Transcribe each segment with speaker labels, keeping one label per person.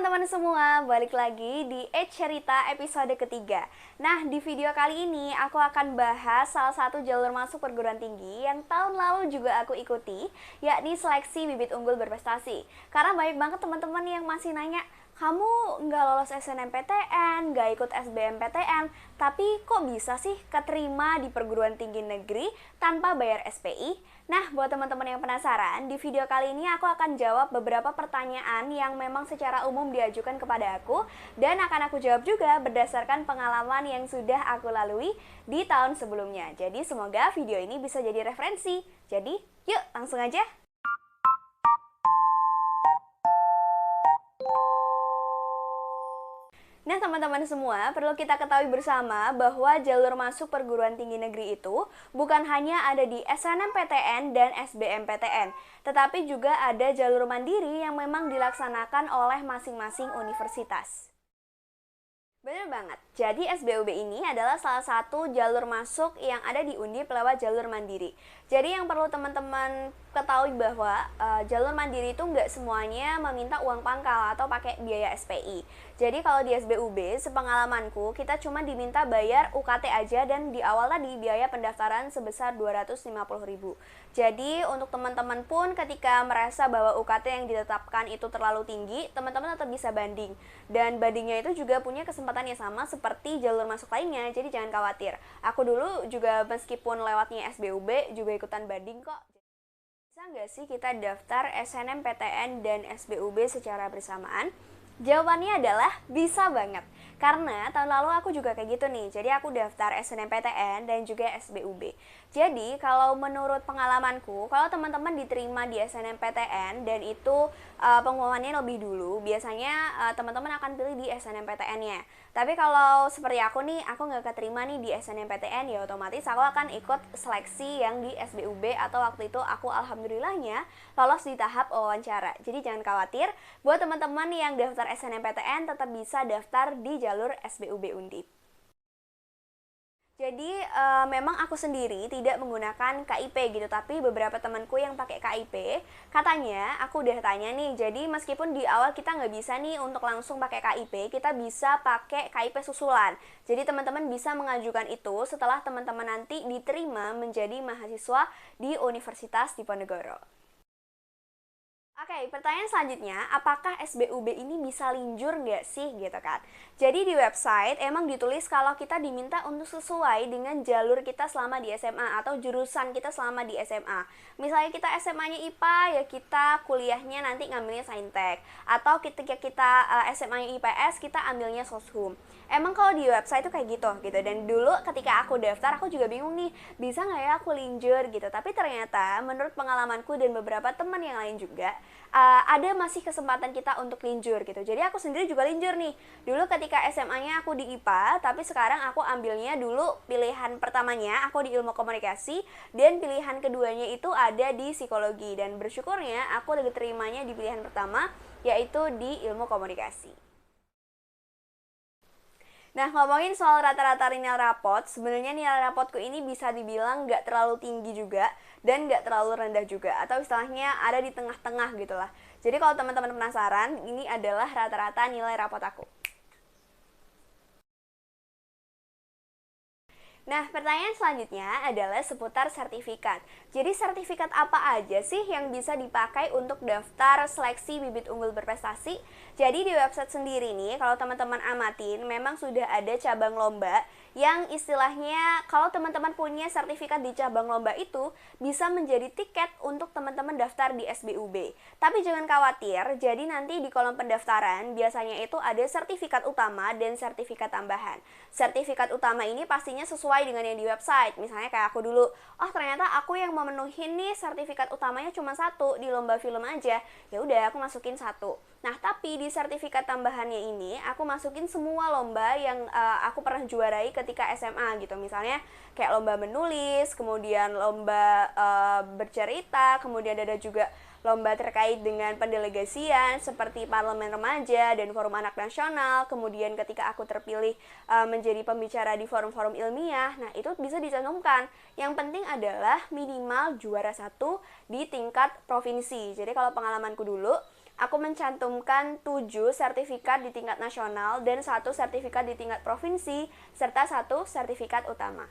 Speaker 1: teman-teman semua, balik lagi di Cerita episode ketiga. Nah, di video kali ini aku akan bahas salah satu jalur masuk perguruan tinggi yang tahun lalu juga aku ikuti, yakni seleksi bibit unggul berprestasi. Karena banyak banget teman-teman yang masih nanya, kamu nggak lolos SNMPTN, nggak ikut SBMPTN, tapi kok bisa sih keterima di perguruan tinggi negeri tanpa bayar SPI? Nah, buat teman-teman yang penasaran, di video kali ini aku akan jawab beberapa pertanyaan yang memang secara umum diajukan kepada aku dan akan aku jawab juga berdasarkan pengalaman yang sudah aku lalui di tahun sebelumnya. Jadi semoga video ini bisa jadi referensi. Jadi, yuk langsung aja. Nah teman-teman semua, perlu kita ketahui bersama bahwa jalur masuk perguruan tinggi negeri itu bukan hanya ada di SNMPTN dan SBMPTN, tetapi juga ada jalur mandiri yang memang dilaksanakan oleh masing-masing universitas. Bener banget, jadi SBUB ini adalah salah satu jalur masuk yang ada di Undip lewat jalur mandiri. Jadi yang perlu teman-teman ketahui bahwa jalur mandiri itu nggak semuanya meminta uang pangkal atau pakai biaya SPI. Jadi kalau di SBUB, sepengalamanku kita cuma diminta bayar UKT aja dan di awal tadi biaya pendaftaran sebesar 250.000. Jadi untuk teman-teman pun ketika merasa bahwa UKT yang ditetapkan itu terlalu tinggi, teman-teman tetap bisa banding. Dan bandingnya itu juga punya kesempatan yang sama seperti jalur masuk lainnya, jadi jangan khawatir. Aku dulu juga meskipun lewatnya SBUB juga ikutan banding kok. Bisa nggak sih kita daftar SNMPTN dan SBUB secara bersamaan? Jawabannya adalah bisa banget. Karena tahun lalu aku juga kayak gitu nih. Jadi aku daftar SNMPTN dan juga SBUB. Jadi kalau menurut pengalamanku, kalau teman-teman diterima di SNMPTN dan itu pengumumannya lebih dulu, biasanya teman-teman akan pilih di SNMPTN-nya. Tapi kalau seperti aku nih, aku nggak keterima nih di SNMPTN, ya otomatis aku akan ikut seleksi yang di SBUB atau waktu itu aku alhamdulillahnya lolos di tahap wawancara. Jadi jangan khawatir, buat teman-teman yang daftar SNMPTN tetap bisa daftar di jalur SBUB Undip. Jadi memang aku sendiri tidak menggunakan KIP gitu, tapi beberapa temanku yang pakai KIP, katanya aku udah tanya nih, jadi meskipun di awal kita nggak bisa nih untuk langsung pakai KIP, kita bisa pakai KIP susulan. Jadi teman-teman bisa mengajukan itu setelah teman-teman nanti diterima menjadi mahasiswa di Universitas Diponegoro. Oke, pertanyaan selanjutnya, apakah SBUB ini bisa linjur nggak sih gitu kan? Jadi di website emang ditulis kalau kita diminta untuk sesuai dengan jalur kita selama di SMA atau jurusan kita selama di SMA. Misalnya kita SMA-nya IPA, ya kita kuliahnya nanti ngambilnya Saintek. Atau ketika kita SMA-nya IPS, kita ambilnya Soshum. Emang kalau di website itu kayak gitu. Dan dulu ketika aku daftar, aku juga bingung nih, bisa nggak ya aku linjur gitu. Tapi ternyata menurut pengalamanku dan beberapa teman yang lain juga, ada masih kesempatan kita untuk linjur gitu. Jadi aku sendiri juga linjur nih. Dulu ketika SMA-nya aku di IPA, tapi sekarang aku ambilnya dulu pilihan pertamanya aku di ilmu komunikasi dan pilihan keduanya itu ada di psikologi. Dan bersyukurnya aku diterimanya di pilihan pertama, yaitu di ilmu komunikasi. Nah, ngomongin soal rata-rata nilai rapot, sebenarnya nilai rapotku ini bisa dibilang nggak terlalu tinggi juga dan nggak terlalu rendah juga, atau istilahnya ada di tengah-tengah gitulah. Jadi kalau teman-teman penasaran, ini adalah rata-rata nilai rapot aku. Nah, pertanyaan selanjutnya adalah seputar sertifikat. Jadi, sertifikat apa aja sih yang bisa dipakai untuk daftar seleksi bibit unggul berprestasi? Jadi, di website sendiri nih, kalau teman-teman amatin, memang sudah ada cabang lomba yang istilahnya kalau teman-teman punya sertifikat di cabang lomba itu bisa menjadi tiket untuk teman-teman daftar di SBUB. Tapi jangan khawatir, jadi nanti di kolom pendaftaran biasanya itu ada sertifikat utama dan sertifikat tambahan. Sertifikat utama ini pastinya sesuai dengan yang di website. Misalnya kayak aku dulu, oh ternyata aku yang memenuhi nih sertifikat utamanya cuma satu di lomba film aja. Ya udah aku masukin satu. Nah, tapi di sertifikat tambahannya ini aku masukin semua lomba yang aku pernah juarai ketika SMA gitu. Misalnya kayak lomba menulis, kemudian lomba bercerita, kemudian ada juga lomba terkait dengan pendelegasian seperti Parlemen Remaja dan Forum Anak Nasional. Kemudian ketika aku terpilih menjadi pembicara di forum-forum ilmiah, nah itu bisa dicantumkan. Yang penting adalah minimal juara 1 di tingkat provinsi. Jadi kalau pengalamanku dulu, aku mencantumkan 7 sertifikat di tingkat nasional dan 1 sertifikat di tingkat provinsi, serta 1 sertifikat utama.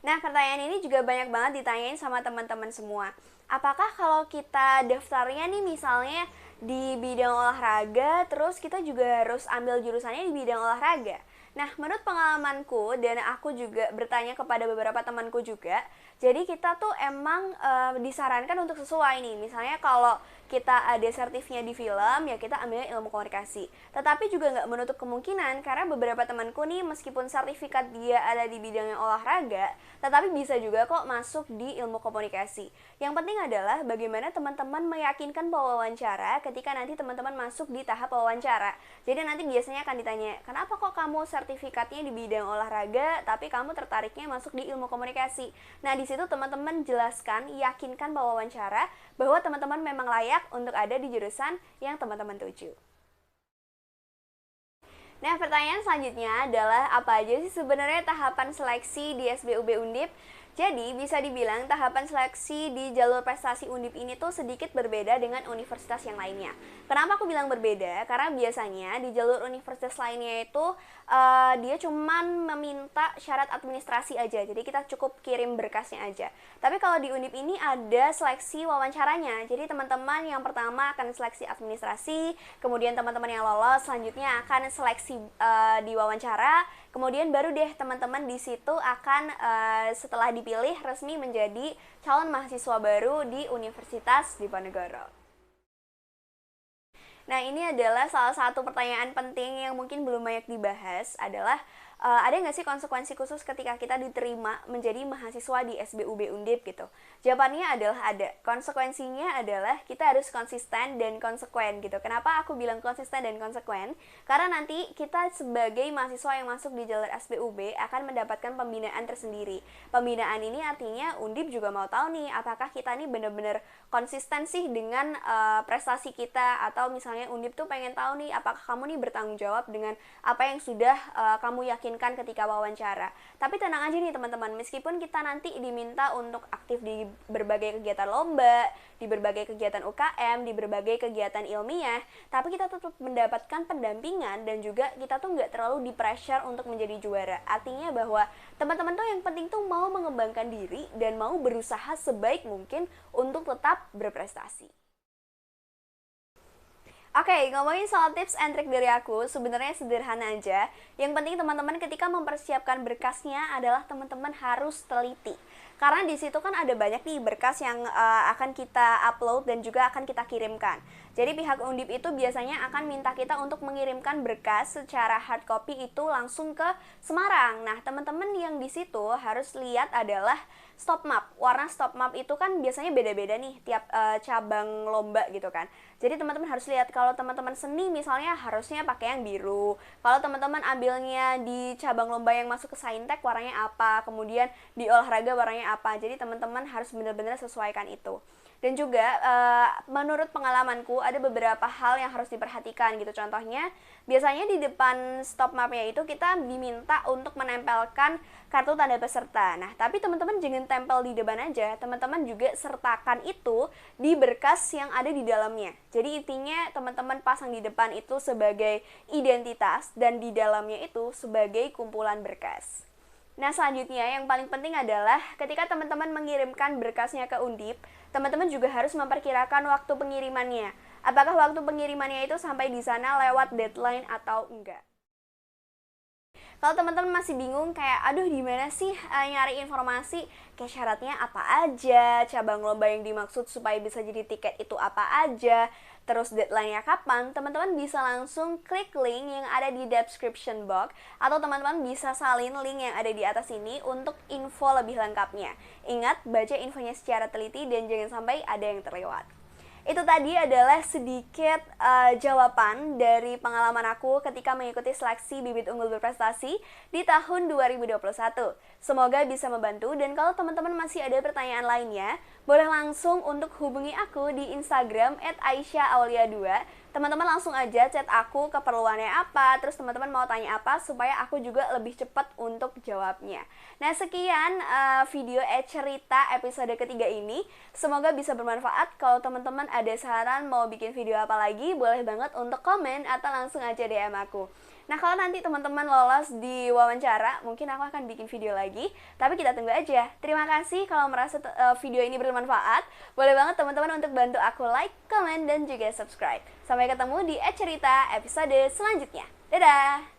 Speaker 1: Nah, pertanyaan ini juga banyak banget ditanyain sama teman-teman semua. Apakah kalau kita daftarnya nih misalnya di bidang olahraga, terus kita juga harus ambil jurusannya di bidang olahraga? Nah, menurut pengalamanku dan aku juga bertanya kepada beberapa temanku juga, jadi kita tuh emang disarankan untuk sesuai nih. Misalnya kalau kita ada sertifnya di film, ya kita ambilnya ilmu komunikasi. Tetapi juga nggak menutup kemungkinan, karena beberapa temanku nih meskipun sertifikat dia ada di bidangnya olahraga, tetapi bisa juga kok masuk di ilmu komunikasi. Yang penting adalah bagaimana teman-teman meyakinkan pewawancara ketika nanti teman-teman masuk di tahap wawancara. Jadi nanti biasanya akan ditanya, kenapa kok kamu sertifikatnya di bidang olahraga, tapi kamu tertariknya masuk di ilmu komunikasi? Nah, di situ teman-teman jelaskan, yakinkan pewawancara bahwa teman-teman memang layak untuk ada di jurusan yang teman-teman tuju. Nah, pertanyaan selanjutnya adalah apa aja sih sebenarnya tahapan seleksi di SBUB Undip? Jadi, bisa dibilang tahapan seleksi di jalur prestasi Undip ini tuh sedikit berbeda dengan universitas yang lainnya. Kenapa aku bilang berbeda? Karena biasanya di jalur universitas lainnya itu dia cuman meminta syarat administrasi aja. Jadi kita cukup kirim berkasnya aja. Tapi kalau di Undip ini ada seleksi wawancaranya. Jadi teman-teman yang pertama akan seleksi administrasi, kemudian teman-teman yang lolos selanjutnya akan seleksi di wawancara. Kemudian baru deh teman-teman di situ akan setelah dipilih resmi menjadi calon mahasiswa baru di Universitas Diponegoro. Nah, ini adalah salah satu pertanyaan penting yang mungkin belum banyak dibahas adalah ada nggak sih konsekuensi khusus ketika kita diterima menjadi mahasiswa di SBUB Undip gitu? Jawabannya adalah ada. Konsekuensinya adalah kita harus konsisten dan konsekuen gitu. Kenapa aku bilang konsisten dan konsekuen? Karena nanti kita sebagai mahasiswa yang masuk di jalur SBUB akan mendapatkan pembinaan tersendiri. Pembinaan ini artinya Undip juga mau tahu nih apakah kita nih benar-benar konsisten sih dengan prestasi kita, atau misalnya Undip tuh pengen tahu nih apakah kamu nih bertanggung jawab dengan apa yang sudah kamu yakinkan ketika wawancara. Tapi tenang aja nih teman-teman, meskipun kita nanti diminta untuk aktif di berbagai kegiatan lomba, di berbagai kegiatan UKM, di berbagai kegiatan ilmiah, tapi kita tetap mendapatkan pendampingan dan juga kita tuh nggak terlalu di-pressure untuk menjadi juara. Artinya bahwa teman-teman tuh yang penting tuh mau mengembangkan diri dan mau berusaha sebaik mungkin untuk tetap berprestasi. Oke, ngomongin soal tips and trick dari aku, sebenarnya sederhana aja. Yang penting teman-teman ketika mempersiapkan berkasnya adalah teman-teman harus teliti. Karena di situ kan ada banyak nih berkas yang akan kita upload dan juga akan kita kirimkan. Jadi pihak Undip itu biasanya akan minta kita untuk mengirimkan berkas secara hard copy itu langsung ke Semarang. Nah, teman-teman yang di situ harus lihat adalah stop map. Warna stop map itu kan biasanya beda-beda nih tiap cabang lomba gitu kan. Jadi teman-teman harus lihat, kalau teman-teman seni misalnya harusnya pakai yang biru. Kalau teman-teman ambilnya di cabang lomba yang masuk ke Saintek warnanya apa, kemudian di olahraga warnanya apa. Jadi teman-teman harus benar-benar sesuaikan itu. Dan juga menurut pengalamanku ada beberapa hal yang harus diperhatikan gitu. Contohnya biasanya di depan stop mapnya itu kita diminta untuk menempelkan kartu tanda peserta. Nah, tapi teman-teman jangan tempel di depan aja, teman-teman juga sertakan itu di berkas yang ada di dalamnya. Jadi intinya teman-teman pasang di depan itu sebagai identitas dan di dalamnya itu sebagai kumpulan berkas. Nah, selanjutnya yang paling penting adalah ketika teman-teman mengirimkan berkasnya ke Undip, teman-teman juga harus memperkirakan waktu pengirimannya. Apakah waktu pengirimannya itu sampai di sana lewat deadline atau enggak? Kalau teman-teman masih bingung kayak aduh gimana sih nyari informasi, kayak syaratnya apa aja, cabang lomba yang dimaksud supaya bisa jadi tiket itu apa aja, terus deadline-nya kapan, teman-teman bisa langsung klik link yang ada di description box, atau teman-teman bisa salin link yang ada di atas ini untuk info lebih lengkapnya. Ingat, baca infonya secara teliti dan jangan sampai ada yang terlewat. Itu tadi adalah sedikit jawaban dari pengalaman aku ketika mengikuti seleksi Bibit Unggul Berprestasi di tahun 2021. Semoga bisa membantu, dan kalau teman-teman masih ada pertanyaan lainnya, boleh langsung untuk hubungi aku di Instagram @aisyahaulia2. teman-teman langsung aja chat aku keperluannya apa, terus teman-teman mau tanya apa, supaya aku juga lebih cepat untuk jawabnya. Nah, sekian video cerita episode ketiga ini. Semoga bisa bermanfaat. Kalau teman-teman ada saran mau bikin video apa lagi, boleh banget untuk komen atau langsung aja DM aku. Nah, kalau nanti teman-teman lolos di wawancara, mungkin aku akan bikin video lagi. Tapi kita tunggu aja. Terima kasih kalau merasa video ini bermanfaat. Boleh banget teman-teman untuk bantu aku like, komen, dan juga subscribe. Sampai ketemu di cerita episode selanjutnya. Dadah!